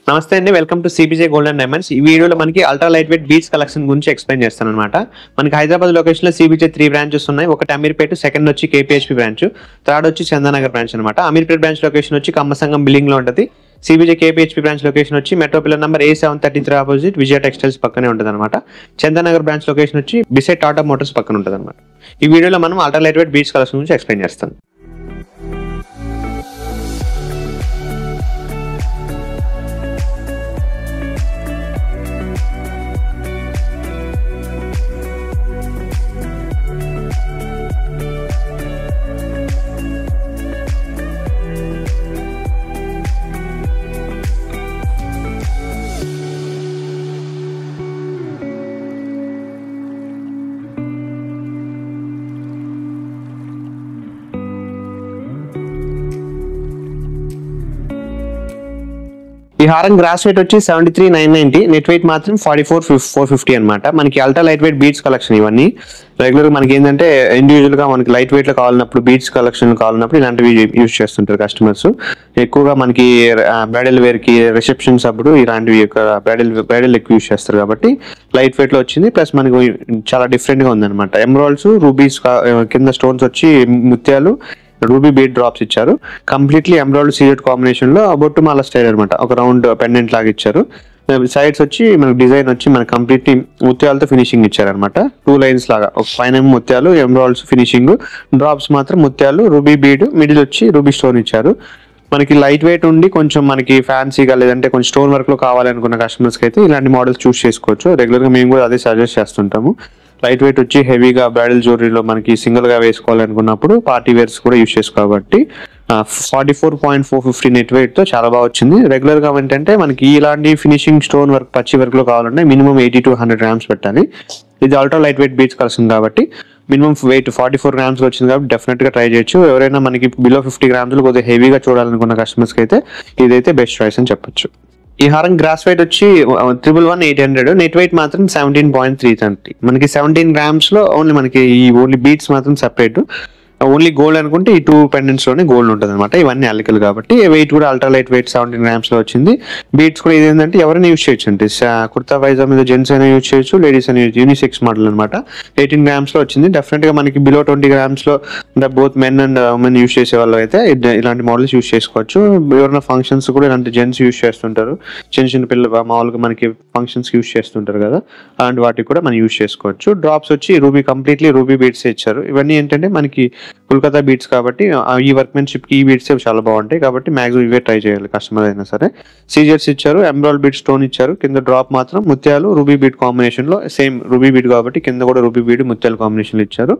నమస్తే అండి, welcome to CBJ gold and diamonds. ఈ వీడియోలో మనకి ultra light weight beads collection గురించి ఎక్స్ప్లెయిన్ చేస్తాను అనమాట. మనకి హైదరాబాద్ లొకేషన్ లో సిబిజే 3 బ్రాంచెస్ ఉన్నాయి. ఒకటి అమీర్పేట, సెకండ్ వచ్చి కేపీహెచ్పీ బ్రాంచ్, థర్డ్ వచ్చి చందానగర్ బ్రాంచ్ అనమాట. అమీర్పేట బ్రాంచ్ లొకేషన్ వచ్చి కమ్మసంగం బిల్డింగ్ లో ఉంటుంది. సిబిజే కేపీహెచ్పీ బ్రాంచ్ లొకేషన్ వచ్చి metro pillar number A733 opposite Vijaya textiles పక్కనే ఉంటుంది అనమాట. చందానగర్ బ్రాంచ్ లొకేషన్ వచ్చి బిసైడ్ టాటా మోటార్స్ పక్కన ఉంటుంది అనమాట. ఈ వీడియోలో మనం ultra light weight beads collection గురించి ఎక్స్ప్లెయిన్ చేస్తాం. ఈ హారం గ్రాస్ వెయిట్ వచ్చి 73,990, నెట్ వెయిట్ మాత్రం 44,450 అనమాట. మనకి ultra light weight beads collection ఇవన్నీ రెగ్యులర్ గా మనకి ఏంటంటే ఇండివిజువల్ గా మనకి లైట్ వెయిట్ లో కావాలన్నప్పుడు బీడ్స్ కలెక్షన్ కావాలన్నప్పుడు ఇలాంటివి యూజ్ చేస్తుంటారు కస్టమర్స్. ఎక్కువగా మనకి బ్రైడల్ వేర్ కి రిసెప్షన్స్ అప్పుడు ఇలాంటివి బ్రైడల్ ఎక్కువ యూజ్ చేస్తారు కాబట్టి లైట్ వెయిట్ లో వచ్చింది. ప్లస్ మనకి చాలా డిఫరెంట్ గా ఉందన్నమాట. ఎమరాల్డ్స్, రూబీస్ కింద స్టోన్స్ వచ్చి ముత్యాలు, రూబీ బీడ్ డ్రాప్స్ ఇచ్చారు. కంప్లీట్లీ ఎమరాల్డ్ సీజెడ్ కాంబినేషన్ లో బొట్టుమాల స్టైల్ అనమాట. ఒక రౌండ్ పెండెంట్ లాగా ఇచ్చారు. సైడ్స్ వచ్చి మనకి డిజైన్ వచ్చి మనకి కంప్లీట్లీ ముత్యాలతో ఫినిషింగ్ ఇచ్చారనమాట. 2 లైన్స్ లాగా, ఒక పైన ముత్యాలు, ఎమరాల్డ్స్ ఫినిషింగ్, డ్రాప్స్ మాత్రం ముత్యాలు, రూబీ బీడ్, మిడిల్ వచ్చి రూబీ స్టోన్ ఇచ్చారు. మనకి లైట్ వెయిట్ ఉండి కొంచెం మనకి ఫ్యాన్సీగా లేదంటే కొంచెం స్టోన్ వర్క్ లో కావాలనుకున్న కస్టమర్స్ కి అయితే ఇలాంటి మోడల్స్ చూస్ చేసుకోవచ్చు. రెగ్యులర్ గా మేము కూడా అదే సజెస్ట్ చేస్తుంటాము. లైట్ వెయిట్ వచ్చి హెవీగా బ్రైడల్ జ్యువెలరీలో మనకి సింగిల్ గా వేసుకోవాలనుకున్నప్పుడు పార్టీ వేర్స్ కూడా యూస్ చేసుకోబట్టి 44,450 నెట్ వెయిట్ తో చాలా బాగా వచ్చింది. రెగ్యులర్ గా ఏంటంటే మనకి ఇలాంటి ఫినిషింగ్ స్టోన్ వర్క్ పచ్చి వర్క్ లో కావాలంటే మినిమం 80 to 100 grams పెట్టాలి. ఇది ultra light weight beads collection కాబట్టి మినిమం వెయిట్ 44 grams వచ్చింది కాబట్టి డెఫినెట్ గా ట్రై చేయొచ్చు. ఎవరైనా మనకి బిలో 50 grams కొద్దిగా హెవీగా చూడాలనుకున్న కస్టమర్స్ కి అయితే ఇదైతే బెస్ట్ చాయిస్ అని చెప్పొచ్చు. ఈ హారం గ్రాస్ వెయిట్ వచ్చి 111,800, నెట్ వెయిట్ మాత్రం 17.330. మనకి 17 grams లో ఓన్లీ మనకి ఈ ఓన్లీ బీడ్స్ మాత్రం సెపరేట్. ఓన్లీ గోల్డ్ అనుకుంటే ఈ 2 పెండెంట్స్ లోనే గోల్డ్ ఉంటుంది అనమాట. ఇవన్నీ అల్లికలు కాబట్టి వెయిట్ కూడా అల్ట్రా లైట్ వెయిట్ 17 grams లో వచ్చింది. బీడ్స్ కూడా ఇదేంటంటే ఎవరైనా యూజ్ చేయొచ్చు అంటే కుర్తా పైజా మీద జెంట్స్ అయినా యూజ్ చేయొచ్చు, లేడీస్ అయినా యూనిసెక్స్ మోడల్ అనమాట. 18 grams లో వచ్చింది. డెఫినెట్ గా మనకి బిలో 20 grams లో both men and women use చేసే వాళ్ళు అయితే ఇలాంటి మోడల్స్ యూజ్ చేసుకోవచ్చు. ఎవరైనా ఫంక్షన్స్ కూడా ఇలాంటి జెంట్స్ యూజ్ చేస్తుంటారు. చిన్న చిన్న పిల్లలు మామూలుగా మనకి ఫంక్షన్స్ యూజ్ చేస్తుంటారు కదా, అలాంటి వాటికి కూడా మనం యూజ్ చేసుకోవచ్చు. డ్రాప్స్ వచ్చి రూబీ, కంప్లీట్లీ రూబీ బీడ్స్ ఇచ్చారు. ఇవన్నీ ఏంటంటే మనకి కోల్కతా బీడ్స్ కాబట్టి ఈ వర్క్మెన్షిప్ కి ఈ బీడ్స్ చాలా బాగుంటాయి కాబట్టి మాక్సిమం ఇవే ట్రై చేయాలి కస్టమర్ అయినా సరే. సీజర్స్ ఇచ్చారు, ఎమరాల్డ్ బీడ్ స్టోన్ ఇచ్చారు. కింద డ్రాప్ మాత్రం ముత్యాలు రూబీ బీడ్ కాంబినేషన్ లో, సేమ్ రూబీ బీడ్ కాబట్టి కింద కూడా రూబీ బీడ్ ముత్యాలు కాంబినేషన్ లో ఇచ్చారు.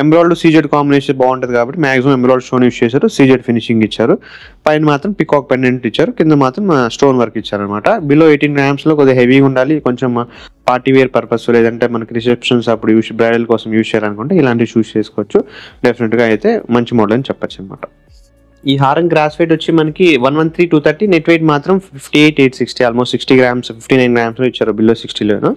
ఎమరాల్డ్ సీజెడ్ కాంబినేషన్ బాగుంటుంది కాబట్టి మాక్సిమం ఎమరాల్డ్ స్టోన్ యూస్ చేశారు. సీజెడ్ ఫినిషింగ్ ఇచ్చారు. పైన మాత్రం పికాక్ పెండెంట్ ఇచ్చారు. కింద మాత్రం స్టోన్ వర్క్ ఇచ్చారు అనమాట. బిలో 18 grams లో కొద్దిగా హెవీగా ఉండాలి, కొంచెం పార్టీ వేర్ పర్పస్ లేదంటే మనకి రిసెప్షన్స్ అప్పుడు బ్రైడల్ కోసం యూస్ చేయాలనుకుంటే ఇలాంటివి చూస్ చేసుకోవచ్చు. డెఫినెట్ గా అయితే మంచి మోడల్ అని చెప్పొచ్చు అనమాట. ఈ హారం గ్రాస్ వెయిట్ వచ్చి మనకి 113,230, నెట్ వెయిట్ మాత్రం 58,860, ఆల్మోస్ట్ 60 grams, 59 grams లో ఇచ్చారు. బిలో 60లోను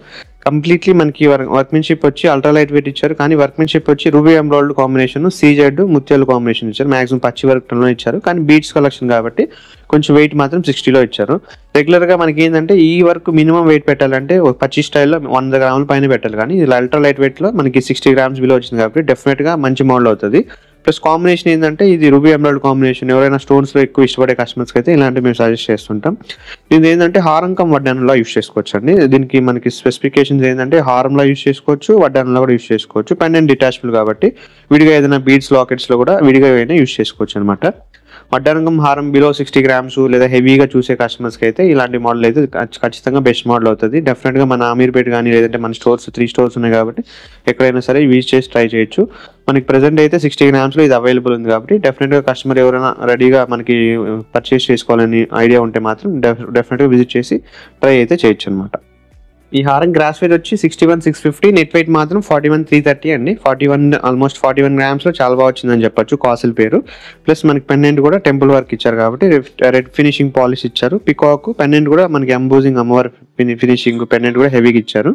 కంప్లీట్లీ మనకి వర్క్మెన్షిప్ వచ్చి అల్ట్రా లైట్ వెయిట్ ఇచ్చారు. కానీ వర్క్మెన్షిప్ వచ్చి రూబీ ఎమరాల్డ్ కాంబినేషన్, సీజెడ్ ముత్యాలు కాంబినేషన్ ఇచ్చారు. మాక్సిమం పచ్చి వర్క్ లో ఇచ్చారు. కానీ బీడ్స్ కలెక్షన్ కాబట్టి కొంచెం వెయిట్ మాత్రం 60లో ఇచ్చారు. రెగ్యులర్ గా మనకి ఏంటంటే ఈ వర్క్ మినిమం వెయిట్ పెట్టాలంటే పచ్చి స్టైల్లో 100 grams పైన పెట్టాలి. కానీ ఇది అల్ట్రా లైట్ వెయిట్ లో మనకి 60 grams బిలో వచ్చింది కాబట్టి డెఫినెట్ గా మంచి మోడల్ అవుతుంది. ప్లస్ కాంబినేషన్ ఏంటంటే ఇది రూబీ ఎమరాల్డ్ కాంబినేషన్. ఎవరైనా స్టోన్స్ లో ఎక్కువ ఇష్టపడే కస్టమర్స్ అయితే ఇలాంటివి మేము సజెస్ట్ చేస్తుంటాం. ఇది ఏంటంటే హారం వడ్డానంలో యూస్ చేసుకోవచ్చు అండి. దీనికి మనకి స్పెసిఫికేషన్స్ ఏంటంటే హారంలో యూస్ చేసుకోవచ్చు, వడ్డానంలో కూడా యూస్ చేసుకోవచ్చు. పెండెంట్ డిటాచబుల్ కాబట్టి విడిగా ఏదైనా బీడ్స్ లాకెట్స్ లో కూడా విడిగా అయినా యూస్ చేసుకోవచ్చు అనమాట. వడ్డానంగం హారం బిలో 60 grams లేదా హెవీగా చూసే కస్టమర్స్ కి అయితే ఇలాంటి మోడల్ అయితే ఖచ్చితంగా బెస్ట్ మోడల్ అవుతుంది. డెఫినెట్ గా మన అమీర్పేట కానీ లేదంటే మన స్టోర్స్ 3 stores ఉన్నాయి కాబట్టి ఎక్కడైనా సరే యూజ్ చేసి ట్రై చేయొచ్చు. మనకి ప్రెసెంట్ అయితే 60 grams లో ఇది అవైలబుల్ ఉంది కాబట్టి డెఫినెట్ గా కస్టమర్ ఎవరైనా రెడీగా మనకి పర్చేస్ చేసుకోవాలని ఐడియా ఉంటే మాత్ం డెఫినెట్ గా విజిట్ చేసి ట్రై అయితే చేయొచ్చు అనమాట. ఈ హారం గ్రాస్ వెయిట్ వచ్చి 61,650, నెట్ వెయిట్ మాత్రం 41,330 అండి. 41 grams లో చాలా బాగా వచ్చిందని చెప్పొచ్చు. కాసిల్ పేరు. ప్లస్ మనకి పెండెంట్ కూడా టెంపుల్ వర్క్ ఇచ్చారు కాబట్టి రెడ్ ఫినిషింగ్ పాలిష్ ఇచ్చారు. పికాక్ పెండెంట్ కూడా మనకి ఎంబోజింగ్ అమ్మవారి ఫినిషింగ్ పెండెంట్ కూడా హెవీగా ఇచ్చారు.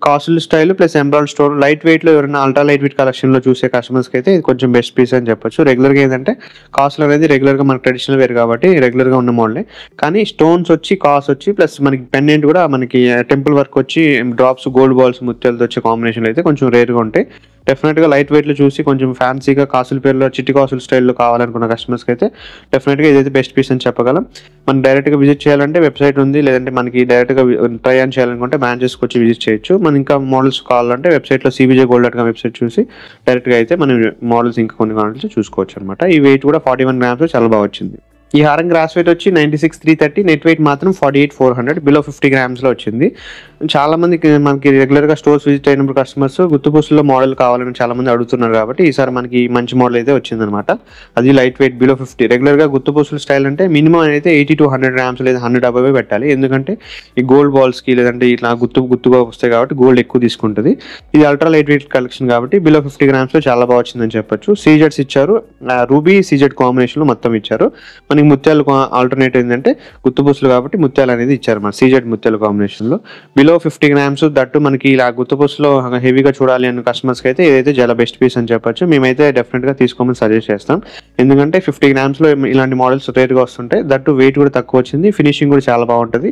కాసుల్ style plus embroid stone light weight లో ఎవరైనా అల్ట్రా లైట్ వెయిట్ కలెక్షన్ లో చూసే కస్టమర్స్ కి అయితే ఇది కొంచెం బెస్ట్ పీస్ అని చెప్పొచ్చు. రెగ్యులర్ గా ఏంటంటే కాసులు అనేది రెగ్యులర్ గా మనకి ట్రెడిషనల్ వేర్ కాబట్టి రెగ్యులర్ గా ఉన్న మోడలే, కానీ స్టోన్స్ వచ్చి కాస్ వచ్చి ప్లస్ మనకి పెండెంట్ కూడా మనకి టెంపుల్ వర్క్ వచ్చి డ్రాప్స్ గోల్డ్ బాల్స్ ముత్యాలతో వచ్చే కాంబినేషన్ అయితే కొంచెం రేర్ గా ఉంటాయి. డెఫినెట్ గా లైట్ వెయిట్ లో చూసి కొంచెం ఫ్యాన్సీగా కాసుల పేరులో చిట్టి కాసుల స్టైల్లో కావాలనుకున్న కస్టమర్స్ కి అయితే డెఫినెట్ గా ఇదైతే బెస్ట్ పీస్ అని చెప్పగలం. మనం డైరెక్ట్ గా విజిట్ చేయాలంటే వెబ్సైట్ ఉంది, లేదంటే మనకి డైరెక్ట్ గా ట్రై ఆన్ చేయాలనుకుంటే బ్రాంచెస్కి వచ్చి విజిట్ చేయొచ్చు. మనం ఇంకా మోడల్స్ కావాలంటే వెబ్సైట్ లో cbjgold.com వెబ్సైట్ చూసి డైరెక్ట్ గా అయితే మనం మోడల్స్ ఇంకా కొన్ని కావాలంటే చూసుకోవచ్చు అనమాట. ఈ వెయిట్ కూడా 41 grams చాలా బాగా వచ్చింది. ఈ హారం గ్రాస్ వెయిట్ వచ్చి 96,330, నెట్ వెయిట్ మాత్రం 48,400, బిలో 50 grams లో వచ్చింది. చాలా మందికి మనకి రెగ్యులర్ గా స్టోర్స్ విజిట్ అయినప్పుడు కస్టమర్స్ గుత్తుపూసలో మోడల్ కావాలని చాలా మంది అడుగుతున్నారు కాబట్టి ఈసారి మనకి మంచి మోడల్ అయితే వచ్చిందనమాట. అది లైట్ వెయిట్ బిలో 50. రెగ్యులర్ గా గుత్తుపూసల స్టైల్ అంటే మినిమం అయితే 80 to 100 grams లేదా 100 above పెట్టాలి, ఎందుకంటే ఈ గోల్డ్ బాల్స్ కి లేదంటే ఇట్లా గుత్తుగా వస్తాయి కాబట్టి గోల్డ్ ఎక్కువ తీసుకుంటుంది. ఇది అల్ట్రా లైట్ వెయిట్ కలెక్షన్ కాబట్టి బిలో 50 grams లో చాలా బాగా వచ్చిందని చెప్పొచ్చు. సీజెడ్స్ ఇచ్చారు, రూబీ సీజెడ్ కాంబినేషన్ లో మొత్తం ఇచ్చారు. మనకి ముత్యాలు ఆల్టర్నేట్ ఏంటంటే గుత్తుపూసలు కాబట్టి ముత్యాలు అనేది ఇచ్చారు మన సీజెడ్ ముత్యాల కాంబినేషన్ లో బిలో 50 grams. దట్టు మనకి ఇలా గుత్తుపూసలో హెవీగా చూడాలి అన్న కస్టమర్స్ కి అయితే ఇదైతే చాలా బెస్ట్ పీస్ అని చెప్పొచ్చు. మేమైతే డెఫినెట్ గా తీసుకోమని సజెస్ట్ చేస్తాం, ఎందుకంటే 50 grams లో ఇలాంటి మోడల్స్ రేర్ గా వస్తుంటాయి. దట్టు వెయిట్ కూడా తక్కువ వచ్చింది, ఫినిషింగ్ కూడా చాలా బాగుంటుంది.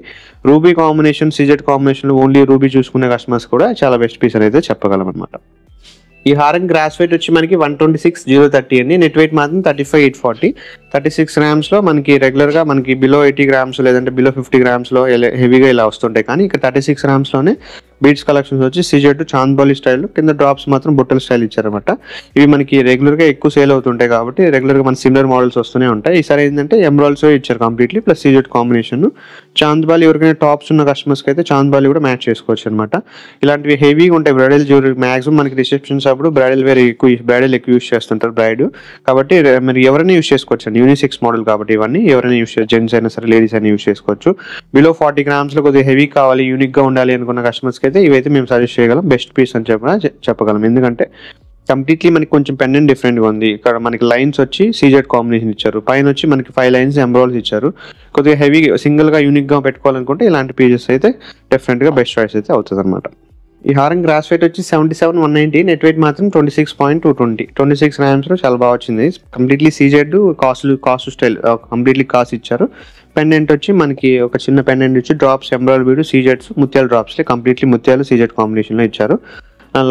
రూబీ కాంబినేషన్ సీజెడ్ కాంబినేషన్ లో ఓన్లీ రూబీ చూసుకునే కస్టమర్స్ కూడా చాలా బెస్ట్ పీస్ అనేది చెప్పగలం అనమాట. ఈ హారం గ్రాస్ వెయిట్ వచ్చి మనకి 126,030 అండి, నెట్ వెయిట్ మాత్రం 35,840. 36 grams లో మనకి రెగ్యులర్ గా మనకి బిలో 80 grams లేదంటే బిలో 50 grams లో హెవీగా ఇలా వస్తుంటాయి, కానీ ఇక 36 grams లోనే బీడ్స్ కలెక్షన్స్ వచ్చి సిజెడ్ చాంద్బాలి స్టైల్ కింద డ్రాప్స్ మాత్రం బుట్టల స్టైల్ ఇచ్చారనమాట. ఇవి మనకి రెగ్యులర్ గా ఎక్కువ సేల్ అవుతుంటాయి కాబట్టి రెగ్యులర్ గా మన సిమిలర్ మోడల్స్ వస్తూనే ఉంటాయి. ఈసారి ఏంటంటే ఎంబ్రాయిడ్స్ ఇచ్చారు completely plus CZ combination. Chandbali ఎవరికైనా టాప్స్ ఉన్న కస్టమర్స్ కి అయితే చాంద్బాలి కూడా మ్యాచ్ చేసుకోవచ్చు అనమాట. ఇలాంటివి హెవీగా ఉంటాయి. బ్రైడల్ జ్యువెలరీ మాక్సిమం మనకి రిసెప్షన్స్ అప్పుడు బ్రైడల్ వేర్ ఎక్కువ యూస్ చేస్తుంటారు బ్రైడ్, కాబట్టి మీరు ఎవరైనా యూస్ చేసుకోవచ్చు అండి. యూనిసెక్స్ మోడల్ కాబట్టి ఇవన్నీ ఎవరైనా యూస్ చేయొచ్చు, జెంట్స్ అయినా సరే లేడీస్ అయినా యూస్ చేసుకోవచ్చు. బిలో 40 grams లో కొద్దిగా హెవీ కావాలి యూనిక్ గా ఉండాలి అనుకున్న కస్టమర్స్ కి అయితే ఇవైతే మేము సజెస్ట్ చేయగలం, బెస్ట్ పీస్ అని చెప్పగలం. ఎందుకంటే కంప్లీట్లీ మనకి కొంచెం పెండెంట్ డిఫరెంట్ గా ఉంది. ఇక్కడ మనకి లైన్స్ వచ్చి సీజెడ్ కాంబినేషన్ ఇచ్చారు, పైన వచ్చి మనకి 5 lines ఎంబ్రాయిడ్స్ ఇచ్చారు. కొద్దిగా హెవీ సింగిల్ గా యూనిక్ గా పెట్టుకోవాలనుకుంటే ఇలాంటి పీసెస్ అయితే డెఫినెట్ గా బెస్ట్ చాయిస్ అయితే అవుతుంది అనమాట. ఈ హారం గ్రాస్ వెయిట్ వచ్చి 77,190, నెట్ వెయిట్ మాత్రం 26,220. 26 grams లో చాలా బాగా వచ్చింది. Completely CZ cost style completely cost ఇచ్చారు. పెండెంట్ వచ్చి మనకి ఒక చిన్న పెండెంట్ వచ్చి డ్రాప్స్ ఎంబ్రాయిడరీ బీడ్ సీజెడ్స్ ముత్యాల డ్రాప్స్ కంప్లీట్లీ ముత్యాలు సీజెడ్ కాంబినేషన్ లో ఇచ్చారు.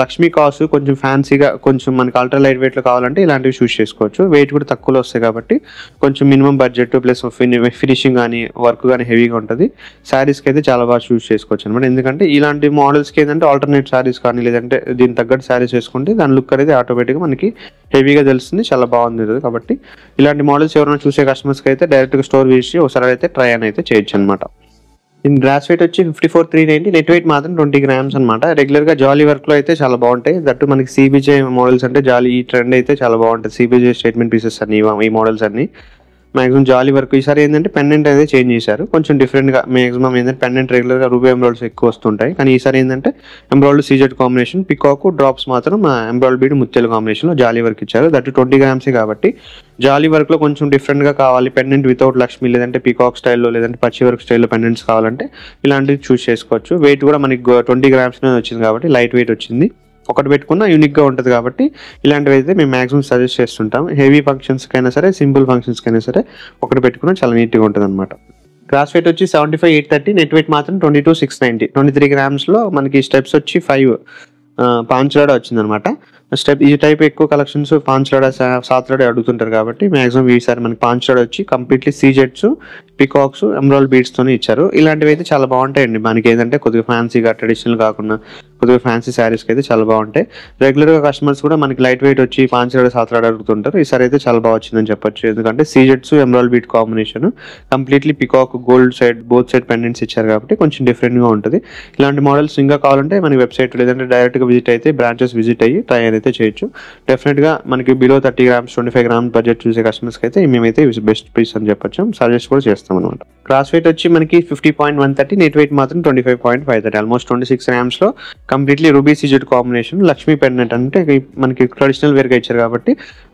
లక్ష్మీ కాసు కొంచెం ఫ్యాన్సీగా కొంచెం మనకి అల్ట్రా లైట్ వెయిట్ లో కావాలంటే ఇలాంటివి చూస్ చేసుకోవచ్చు. వెయిట్ కూడా తక్కువలో వస్తాయి కాబట్టి కొంచెం మినిమం బడ్జెట్ ప్లస్ ఫినిషింగ్ కానీ వర్క్ కానీ హెవీగా ఉంటుంది. శారీస్కి అయితే చాలా బాగా చూస్ చేసుకోవచ్చు అనమాట, ఎందుకంటే ఇలాంటి మోడల్స్కి ఏంటంటే ఆల్టర్నేట్ శారీస్ కానీ లేదంటే దీనికి తగ్గట్టు శారీస్ వేసుకుంటే దాని లుక్ అనేది ఆటోమేటిక్గా మనకి హెవీగా తెలుస్తుంది, చాలా బాగుంది. కాబట్టి ఇలాంటి మోడల్స్ ఎవరైనా చూసే కస్టమర్స్కి అయితే డైరెక్ట్గా స్టోర్ వేసి ఒకసారి అయితే ట్రై అని అయితే చేయొచ్చు అనమాట. దీని గ్రాస్ వెయిట్ వచ్చి 54,390, నెట్ వెయిట్ మాత్రం 20 grams అనమాట. రెగ్యులర్ గా జాలీ వర్క్ లో అయితే చాలా బాగుంటాయి. దట్టు మనకి సిబిజే మోడల్స్ అంటే జాలీ ఈ ట్రెండ్ అయితే చాలా బాగుంటుంది. సిబిజే స్టేట్మెంట్ పీసెస్ అన్ని ఈ మోడల్స్ అన్ని మాక్సిమం జాలీ వర్క్. ఈసారి ఏంటంటే పెండెంట్ అనేది చేంజ్ చేశారు, కొంచెం డిఫరెంట్ గా. మాక్సిమం ఏంటంటే పెండెంట్ రెగ్యులర్ గా రూబీ ఎంబ్రాయిడ్స్ ఎక్కువ వస్తుంటాయి, కానీ ఈసారి ఏంటంటే ఎంబ్రాయిడ్ సీజెడ్ కాంబినేషన్ పికాక్ డ్రాప్స్ మాత్రం ఎంబ్రాయిడ్ బీడ్ ముత్యాల కాంబినేషన్ లో జాలీ వర్క్ ఇచ్చారు. దట్టు 20 grams కాబట్టి జాలీ వర్క్ లో కొంచెం డిఫరెంట్ గా కావాలి, పెండెంట్ వితౌట్ లక్ష్మి లేదంటే పికాక్ స్టైల్లో లేదంటే పచ్చి వర్క్ స్టైల్లో పెండెంట్స్ కావాలంటే ఇలాంటివి చూస్ చేసుకోవచ్చు. వెయిట్ కూడా మనకి 20 grams వచ్చింది కాబట్టి లైట్ వెయిట్ వచ్చింది. ఒకటి పెట్టుకున్నా యూనిక్ గా ఉంటుంది కాబట్టి ఇలాంటివి అయితే మేము మాక్సిమం సజెస్ట్ చేస్తుంటాం. హెవీ ఫంక్షన్స్ కైనా సరే సింపుల్ ఫంక్షన్స్ కైనా సరే ఒకటి పెట్టుకున్నా చాలా నీట్ గా ఉంటుంది అనమాట. గ్రాస్ వెయిట్ వచ్చి 75,830, నెట్ వెయిట్ మాత్రం 22,690. 23 grams లో మనకి స్టెప్స్ వచ్చి 5 పాంచులాడా వచ్చింది అనమాట. స్టెప్ ఈ టైప్ ఎక్కువ కలెక్షన్స్ పాంచులాడా సాత్లాడా అడుగుతుంటారు కాబట్టి మాక్సిమం ఈసారి మనకి పాంచులాడా వచ్చి కంప్లీట్లీ సీజెడ్స్ పికాక్స్ ఎంబ్రాయిడ్ బీడ్స్ తోనే ఇచ్చారు. ఇలాంటివి అయితే చాలా బాగుంటాయండి. మనకి ఏంటంటే కొద్దిగా ఫ్యాన్సీగా ట్రెడిషనల్ కాకుండా కొద్దిగా ఫ్యాన్సీ శారీస్కి అయితే చాలా బాగుంటాయి. రెగ్యులర్గా కస్టమర్స్ కూడా మనకి లైట్ వెయిట్ వచ్చి పాంచులాడా సాత్లాడా అడుగుతుంటారు. ఈసారి అయితే చాలా బాగా వచ్చిందని చెప్పొచ్చు, ఎందుకంటే సీజెడ్స్ embroid bead combination completely peacock gold side both side pendants ఇచ్చారు కాబట్టి కొంచెం డిఫరెంట్గా ఉంటుంది. ఇలాంటి మోడల్స్ ఇంకా కావాలంటే మనకి వెబ్సైట్ లేదంటే డైరెక్ట్గా విజిట్ అయితే బ్రాంచెస్ విజిట్ అయ్యి ట్రై అయితే చేయొచ్చు. డెఫినెట్గా మనకి బిలో 30 grams 25 grams బడ్జెట్ చూసే కస్టమర్స్కి అయితే మేమైతే బెస్ట్ పీస్ అని చెప్పొచ్చు, సజెస్ట్ కూడా చేస్తాం అనమాట. క్రాస్ వెయిట్ వచ్చి మనకి 50.130, నెట్ వెయిట్ మాత్రం 25.530. ఆల్మోస్ట్ 26 grams లో completely ruby CZ combination, Lakshmi pendant అంటే మనకి ట్రెడిషనల్ వేర్గా ఇచ్చారు కాబట్టి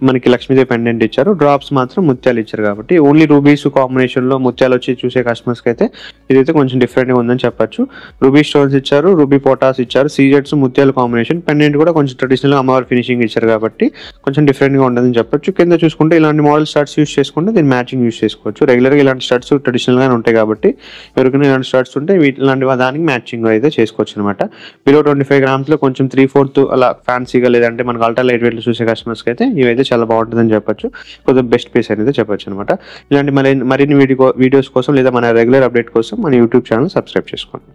మనకి లక్ష్మీదేవి పెండెంట్ ఇచ్చారు, డ్రాప్స్ మాత్రం ముత్యాలు ఇచ్చారు కాబట్టి ఓన్లీ రూబీస్ కాంబినేషన్లో ముత్యాలు వచ్చి చూసే కస్టమర్స్కి అయితే ఇదైతే కొంచెం డిఫరెంట్గా ఉందని చెప్పొచ్చు. రూబీ స్టోన్స్ ఇచ్చారు, రూబీ పోటాస్ ఇచ్చారు, సీజెడ్స్ ముత్యాలు కాంబినేషన్, పెండెంట్ కూడా కొంచెం ట్రెడిషనల్గా అమ్మవారి ఫినిషింగ్ ఇచ్చారు కాబట్టి కొంచెం డిఫరెంట్గా ఉంటుందని చెప్పొచ్చు. కింద చూసుకుంటే ఇలాంటి మోడల్ స్టడ్స్ యూస్ చేసుకుంటే దీన్ని మ్యాచింగ్ యూస్ చేసుకోవచ్చు. రెగ్యులర్గా ఇలాంటి స్టడ్స్ ట్రెడిషనల్గానే ఉంటాయి కాబట్టి ఎవరికైనా ఇలాంటి స్టడ్స్ ఉంటే ఇలాంటి దానికి మ్యాచింగ్ అయితే చేసుకోవచ్చు అనమాట. బిలో 25 grams లో కొంచెం 3/4 అలా ఫ్యాన్సీగా లేదంటే మనకు అల్ట్రా లైట్ వెయిట్లో చూసే కస్టమర్స్కి అయితే ఇవైతే చాలా బాగుంటుందని చెప్పొచ్చు. కొద్దిగా బెస్ట్ పీస్ అనేది చెప్పొచ్చు అనమాట. ఇలాంటి మరిన్ని వీడియోస్ కోసం లేదా మన రెగ్యులర్ అప్డేట్ కోసం మన యూట్యూబ్ ఛానల్ సబ్స్క్రైబ్ చేసుకోండి.